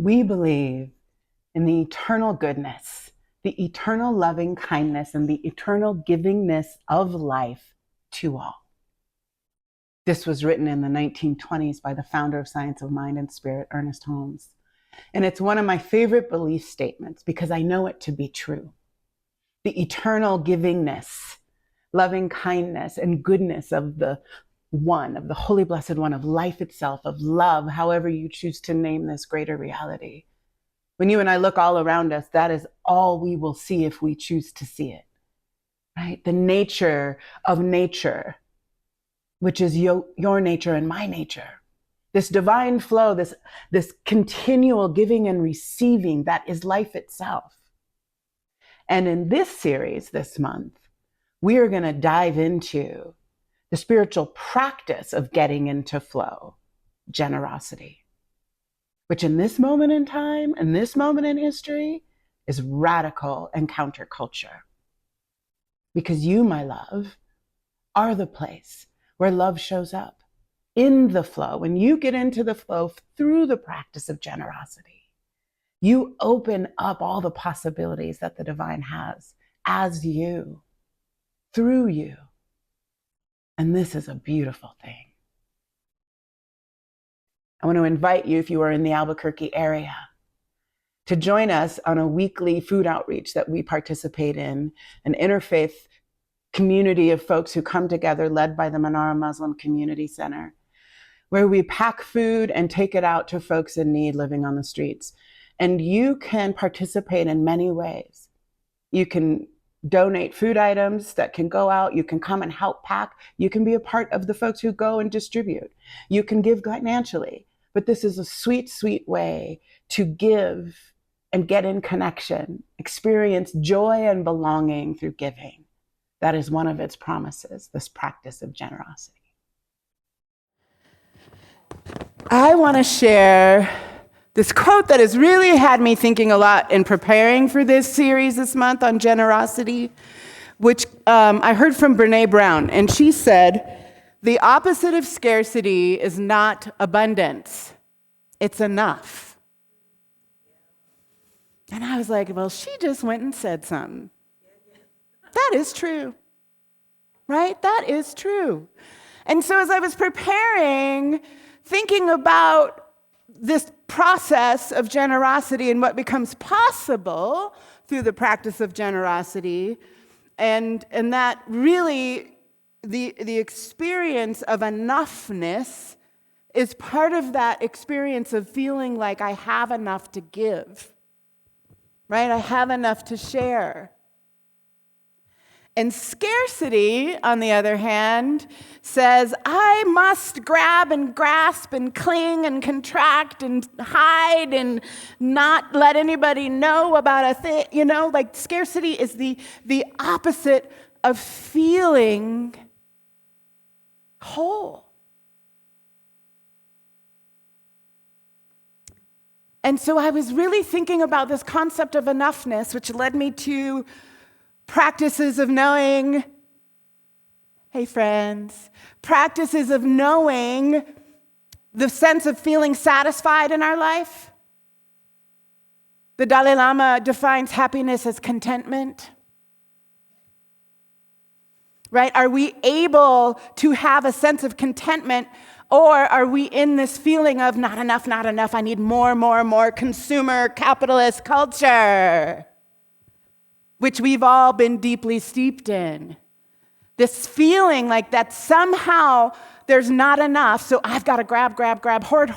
We believe in the eternal goodness, the eternal loving kindness, and the eternal givingness of life to all. This was written in the 1920s by the founder of Science of Mind and Spirit, Ernest Holmes. And it's one of my favorite belief statements because I know it to be true. The eternal givingness, loving kindness, and goodness of the one, of the Holy Blessed One, of life itself, of love, however you choose to name this greater reality. When you and I look all around us, that is all we will see if we choose to see it, right? The nature of nature, which is your nature and my nature. This divine flow, this continual giving and receiving, that is life itself. And in this series this month, we are going to dive into the spiritual practice of getting into flow, generosity, which in this moment in time, in this moment in history, is radical and counterculture. Because you, my love, are the place where love shows up in the flow. When you get into the flow through the practice of generosity, you open up all the possibilities that the divine has as you, through you. And this is a beautiful thing. I want to invite you, if you are in the Albuquerque area, to join us on a weekly food outreach that we participate in, an interfaith community of folks who come together led by the Manara Muslim Community Center, where we pack food and take it out to folks in need living on the streets. And you can participate in many ways. You can donate food items that can go out. You can come and help pack. You can be a part of the folks who go and distribute. You can give financially. But this is a sweet, sweet way to give and get in connection, experience joy and belonging through giving. That is one of its promises, this practice of generosity. I want to share this quote that has really had me thinking a lot in preparing for this series this month on generosity, which I heard from Brene Brown. And she said, "The opposite of scarcity is not abundance, it's enough." And I was like, well, she just went and said something. That is true, right? That is true. And so as I was preparing, thinking about this process of generosity and what becomes possible through the practice of generosity, and that really the experience of enoughness is part of that experience of feeling like I have enough to give, right? I have enough to share. And scarcity, on the other hand, says, I must grab and grasp and cling and contract and hide and not let anybody know about a thing. Like scarcity is the opposite of feeling whole. And so I was really thinking about this concept of enoughness, which led me to practices of knowing, hey friends, practices of knowing the sense of feeling satisfied in our life. The Dalai Lama defines happiness as contentment. Right? Are we able to have a sense of contentment, or are we in this feeling of not enough, I need more, consumer capitalist culture? Which we've all been deeply steeped in. This feeling like that somehow there's not enough, so I've got to grab, hoard,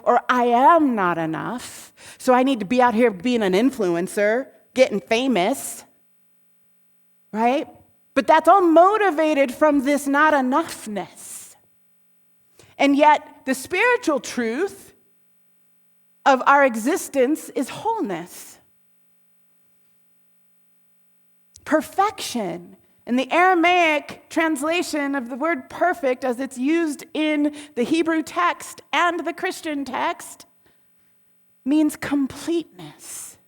or I am not enough, so I need to be out here being an influencer, getting famous, right? But that's all motivated from this not enoughness. And yet, the spiritual truth of our existence is wholeness. Perfection. In the Aramaic translation of the word perfect, as it's used in the Hebrew text and the Christian text, means completeness.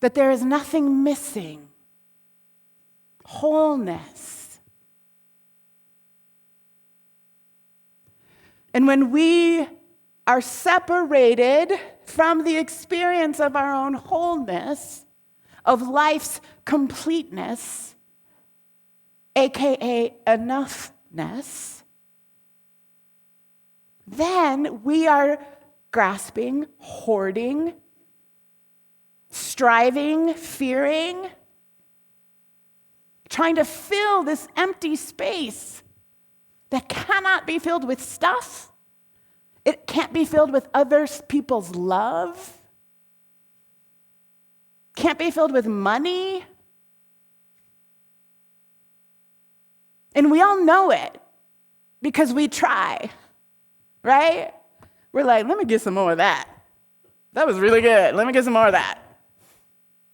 That there is nothing missing. Wholeness. And when we are separated from the experience of our own wholeness, of life's completeness, aka enoughness, then we are grasping, hoarding, striving, fearing, trying to fill this empty space that cannot be filled with stuff. It can't be filled with other people's love. Can't be filled with money. And we all know it because we try, right? We're like, let me get some more of that. That was really good. Let me get some more of that.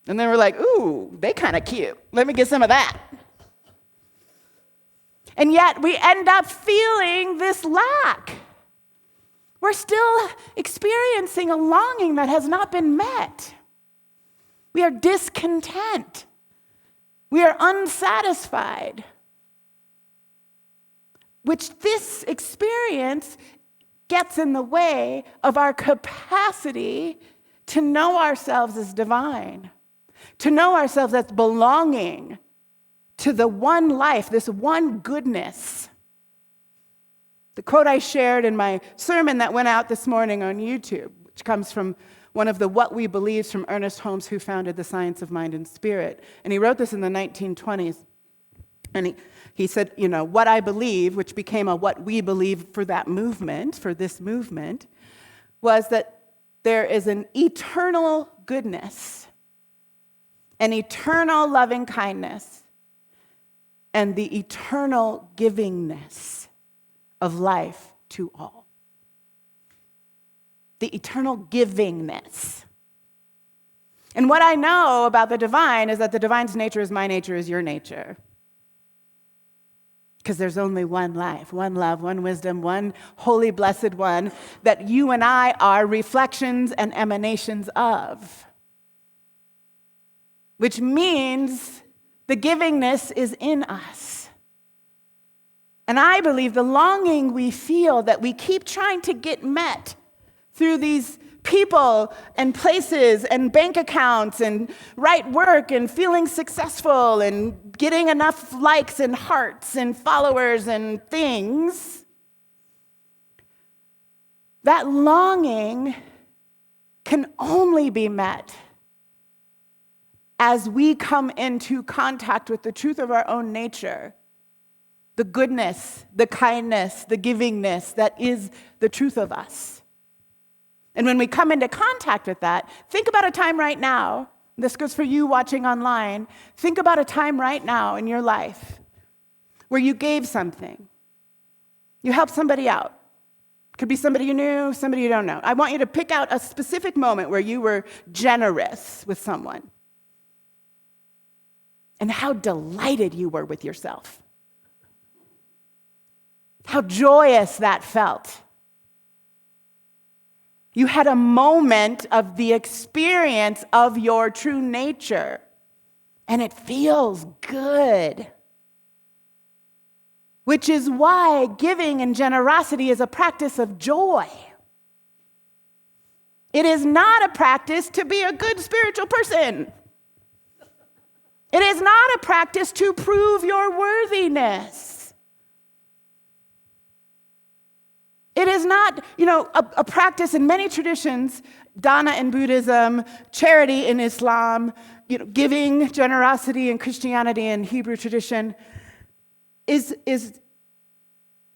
And then we're like, ooh, they kind of cute. Let me get some of that. And yet we end up feeling this lack. We're still experiencing a longing that has not been met. We are discontent. We are unsatisfied. Which this experience gets in the way of our capacity to know ourselves as divine, to know ourselves as belonging to the one life, this one goodness. The quote I shared in my sermon that went out this morning on YouTube, which comes from one of the What We Believes from Ernest Holmes, who founded the Science of Mind and Spirit. And he wrote this in the 1920s. And he said, what I believe, which became a what we believe for that movement, for this movement, was that there is an eternal goodness, an eternal loving kindness, and the eternal givingness of life to all. The eternal givingness. And what I know about the divine is that the divine's nature is my nature, is your nature. Because there's only one life, one love, one wisdom, one holy, blessed one that you and I are reflections and emanations of. Which means the givingness is in us. And I believe the longing we feel that we keep trying to get met through these people and places and bank accounts and right work and feeling successful and getting enough likes and hearts and followers and things, that longing can only be met as we come into contact with the truth of our own nature, the goodness, the kindness, the givingness that is the truth of us. And when we come into contact with that, think about a time right now, this goes for you watching online, think about a time right now in your life where you gave something. You helped somebody out. Could be somebody you knew, somebody you don't know. I want you to pick out a specific moment where you were generous with someone and how delighted you were with yourself. How joyous that felt. You had a moment of the experience of your true nature, and it feels good. Which is why giving and generosity is a practice of joy. It is not a practice to be a good spiritual person. It is not a practice to prove your worthiness. It is not, a practice in many traditions, dana in Buddhism, charity in Islam, giving, generosity in Christianity and Hebrew tradition, is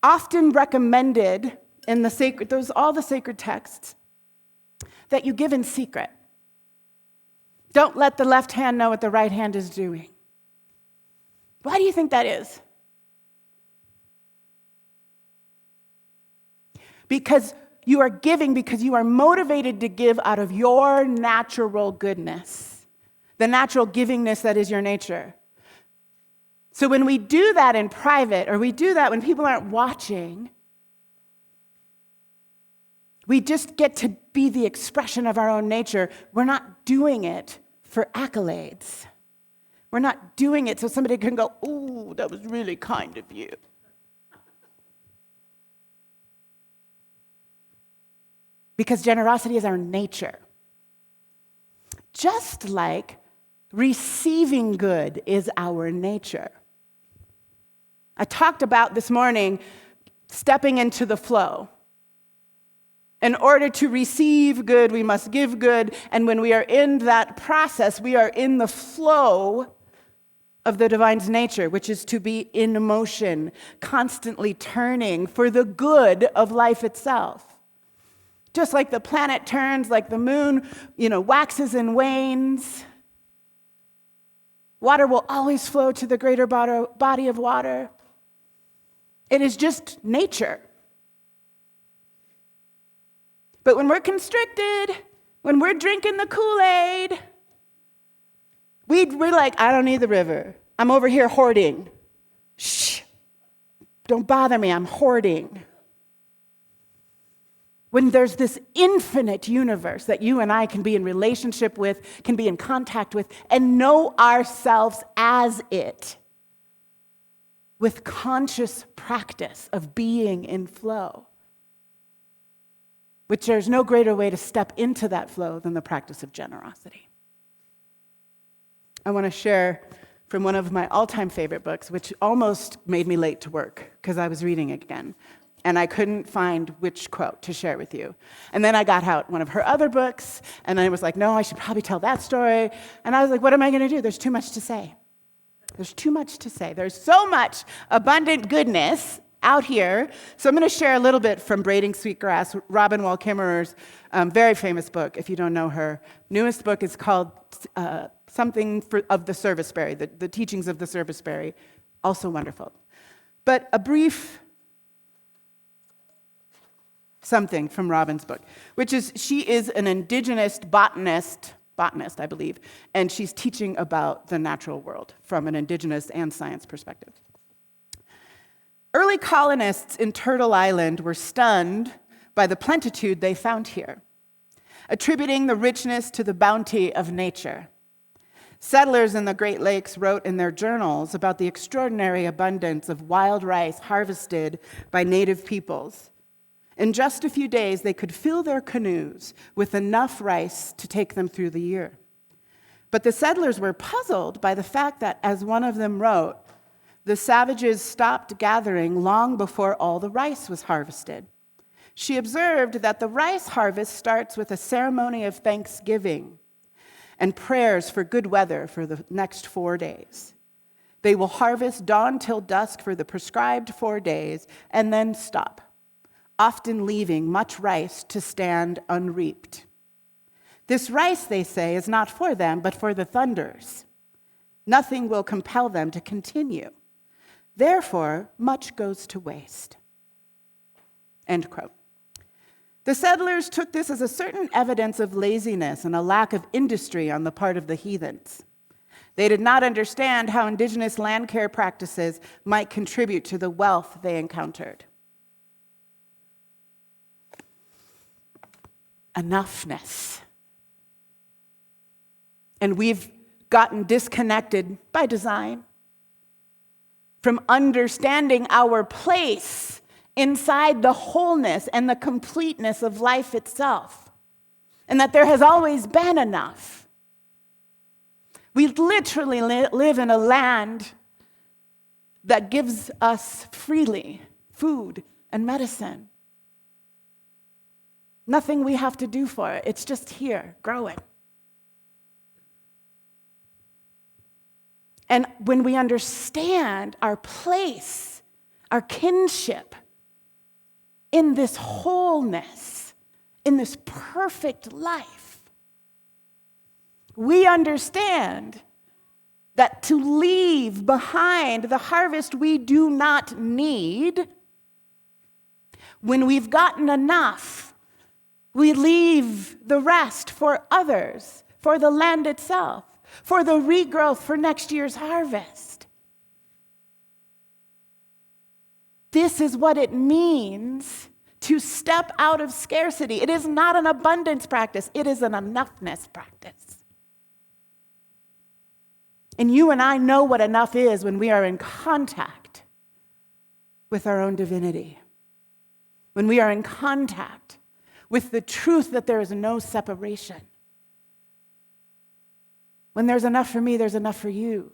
often recommended in the sacred, all the sacred texts, that you give in secret. Don't let the left hand know what the right hand is doing. Why do you think that is? Because you are giving because you are motivated to give out of your natural goodness, the natural givingness that is your nature. So when we do that in private, or we do that when people aren't watching, we just get to be the expression of our own nature. We're not doing it for accolades. We're not doing it so somebody can go, "Ooh, that was really kind of you." because generosity is our nature. Just like receiving good is our nature. I talked about this morning stepping into the flow. In order to receive good, we must give good. And when we are in that process, we are in the flow of the divine's nature, which is to be in motion, constantly turning for the good of life itself. Just like the planet turns, like the moon, waxes and wanes. Water will always flow to the greater body of water. It is just nature. But when we're constricted, when we're drinking the Kool-Aid, we're like, I don't need the river. I'm over here hoarding. Shh, don't bother me, I'm hoarding. When there's this infinite universe that you and I can be in relationship with, can be in contact with, and know ourselves as it, with conscious practice of being in flow, which there's no greater way to step into that flow than the practice of generosity. I want to share from one of my all-time favorite books, which almost made me late to work because I was reading it again, and I couldn't find which quote to share with you. And then I got out one of her other books, and I was like, no, I should probably tell that story. And I was like, what am I going to do? There's too much to say. There's too much to say. There's so much abundant goodness out here. So I'm going to share a little bit from Braiding Sweetgrass, Robin Wall Kimmerer's very famous book, if you don't know her. Newest book is called something of the serviceberry, the teachings of the serviceberry. Also wonderful. But a brief something from Robin's book, which is she is an indigenous botanist, I believe, and she's teaching about the natural world from an indigenous and science perspective. Early colonists in Turtle Island were stunned by the plenitude they found here, attributing the richness to the bounty of nature. Settlers in the Great Lakes wrote in their journals about the extraordinary abundance of wild rice harvested by native peoples. In just a few days, they could fill their canoes with enough rice to take them through the year. But the settlers were puzzled by the fact that, as one of them wrote, the savages stopped gathering long before all the rice was harvested. She observed that the rice harvest starts with a ceremony of thanksgiving and prayers for good weather for the next 4 days. They will harvest dawn till dusk for the prescribed 4 days and then stop, often leaving much rice to stand unreaped. This rice, they say, is not for them, but for the thunders. Nothing will compel them to continue. Therefore, much goes to waste. End quote. The settlers took this as a certain evidence of laziness and a lack of industry on the part of the heathens. They did not understand how indigenous land care practices might contribute to the wealth they encountered. Enoughness. And we've gotten disconnected by design from understanding our place inside the wholeness and the completeness of life itself, and that there has always been enough. We literally live in a land that gives us freely food and medicine. Nothing we have to do for it. It's just here, growing. And when we understand our place, our kinship in this wholeness, in this perfect life, we understand that to leave behind the harvest we do not need, when we've gotten enough, we leave the rest for others, for the land itself, for the regrowth for next year's harvest. This is what it means to step out of scarcity. It is not an abundance practice, it is an enoughness practice. And you and I know what enough is when we are in contact with our own divinity, when we are in contact with the truth that there is no separation. When there's enough for me, there's enough for you.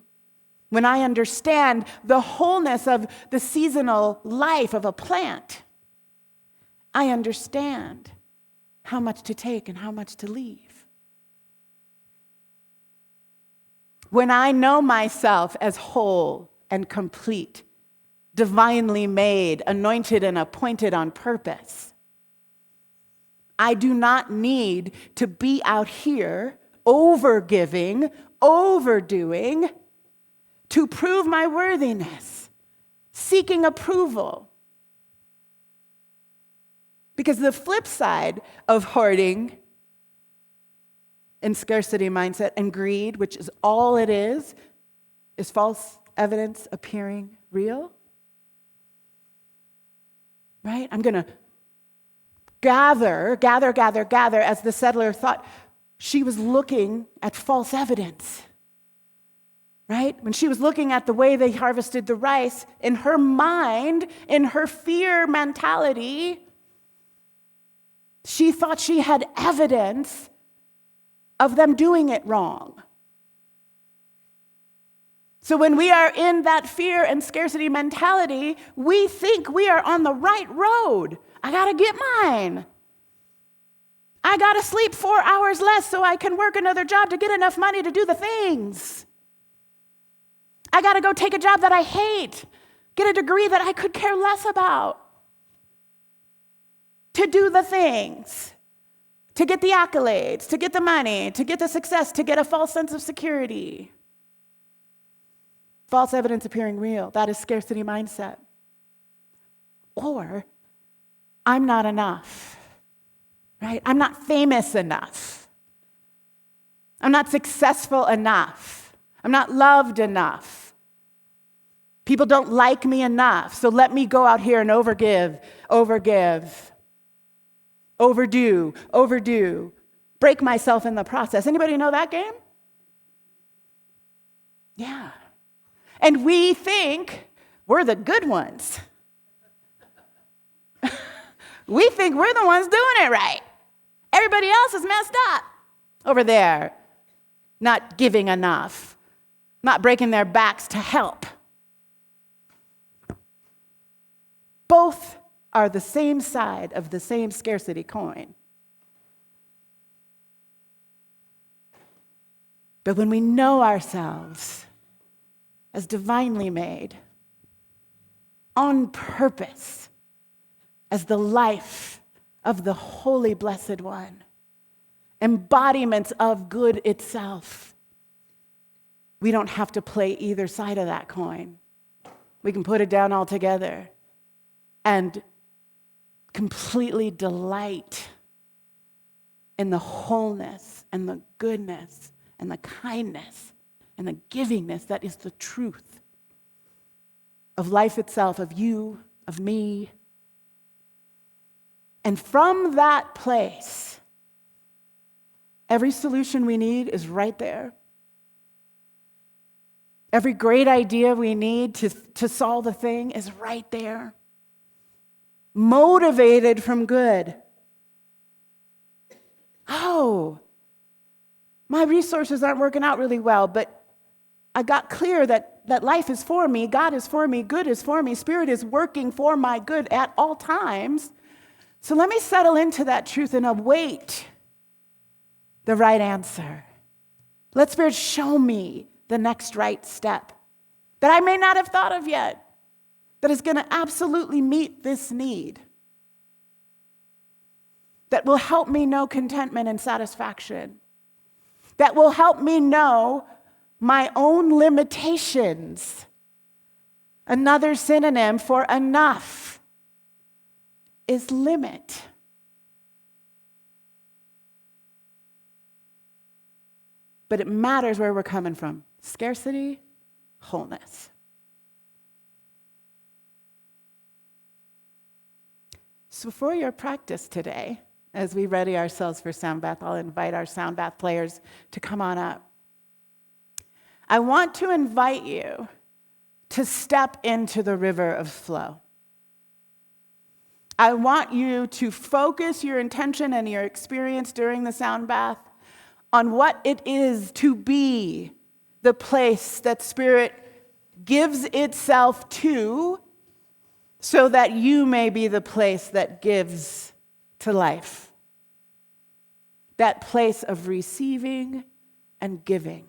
When I understand the wholeness of the seasonal life of a plant, I understand how much to take and how much to leave. When I know myself as whole and complete, divinely made, anointed and appointed on purpose, I do not need to be out here overgiving, overdoing, to prove my worthiness, seeking approval. Because the flip side of hoarding and scarcity mindset and greed, which is all it is false evidence appearing real. Right? I'm going to gather, as the settler thought. She was looking at false evidence. Right? When she was looking at the way they harvested the rice, in her mind, in her fear mentality, she thought she had evidence of them doing it wrong. So when we are in that fear and scarcity mentality, we think we are on the right road. I gotta get mine. I gotta sleep 4 hours less so I can work another job to get enough money to do the things. I gotta go take a job that I hate, get a degree that I could care less about, to do the things, to get the accolades, to get the money, to get the success, to get a false sense of security. False evidence appearing real. That is scarcity mindset. Or, I'm not enough, right? I'm not famous enough. I'm not successful enough. I'm not loved enough. People don't like me enough, so let me go out here and overgive, overdo, break myself in the process. Anybody know that game? Yeah. And we think we're the good ones. We think we're the ones doing it right. Everybody else is messed up over there, not giving enough, not breaking their backs to help. Both are the same side of the same scarcity coin. But when we know ourselves as divinely made, on purpose, as the life of the Holy Blessed One, embodiments of good itself, we don't have to play either side of that coin. We can put it down altogether and completely delight in the wholeness and the goodness and the kindness and the givingness that is the truth of life itself, of you, of me. And from that place, every solution we need is right there. Every great idea we need to solve the thing is right there. Motivated from good. Oh, my resources aren't working out really well, but I got clear that life is for me, God is for me, good is for me, Spirit is working for my good at all times. So let me settle into that truth and await the right answer. Let Spirit show me the next right step that I may not have thought of yet, that is going to absolutely meet this need, that will help me know contentment and satisfaction, that will help me know my own limitations. Another synonym for enough is limit. But it matters where we're coming from. Scarcity, wholeness. So for your practice today, as we ready ourselves for sound bath, I'll invite our sound bath players to come on up. I want to invite you to step into the river of flow. I want you to focus your intention and your experience during the sound bath on what it is to be the place that Spirit gives itself to, so that you may be the place that gives to life. That place of receiving and giving.